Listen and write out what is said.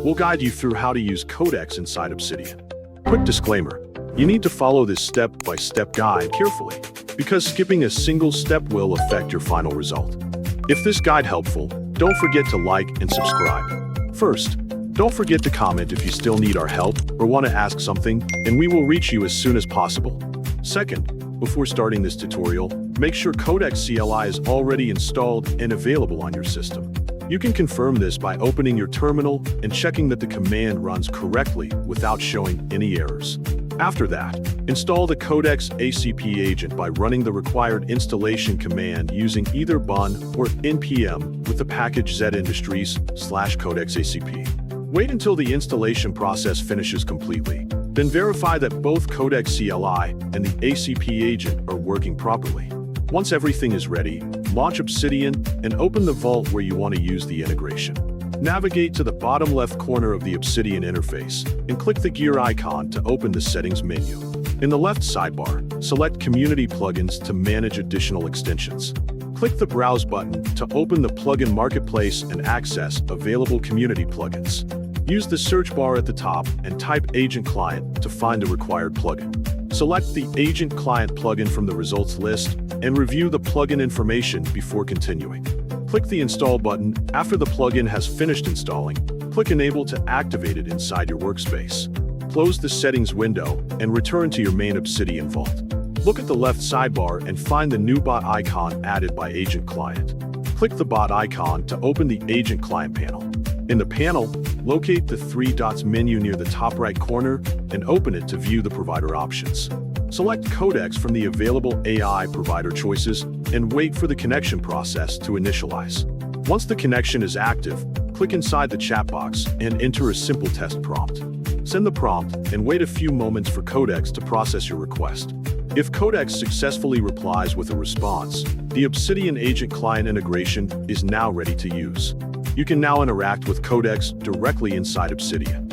we'll guide you through how to use Codex inside Obsidian. Quick disclaimer, you need to follow this step-by-step guide carefully, because skipping a single step will affect your final result. If this guide helpful, don't forget to like and subscribe. First, don't forget to comment if you still need our help or want to ask something, and we will reach you as soon as possible. Second, before starting this tutorial, make sure Codex CLI is already installed and available on your system. You can confirm this by opening your terminal and checking that the command runs correctly without showing any errors. After that, install the Codex ACP agent by running the required installation command using either bun or npm with the package zindustries/codexacp. Wait until the installation process finishes completely, then verify that both Codex CLI and the ACP agent are working properly. Once everything is ready, launch Obsidian and open the vault where you want to use the integration. Navigate to the bottom left corner of the Obsidian interface and click the gear icon to open the settings menu. In the left sidebar, select Community Plugins to manage additional extensions. Click the Browse button to open the plugin marketplace and access available community plugins. Use the search bar at the top and type Agent Client to find the required plugin. Select the Agent Client plugin from the results list and review the plugin information before continuing. Click the Install button after the plugin has finished installing. Click Enable to activate it inside your workspace. Close the settings window and return to your main Obsidian vault. Look at the left sidebar and find the new bot icon added by Agent Client. Click the bot icon to open the Agent Client panel. In the panel, locate the three dots menu near the top right corner and open it to view the provider options. Select Codex from the available AI provider choices and wait for the connection process to initialize. Once the connection is active, click inside the chat box and enter a simple test prompt. Send the prompt and wait a few moments for Codex to process your request. If Codex successfully replies with a response, the Obsidian Agent Client integration is now ready to use. You can now interact with Codex directly inside Obsidian.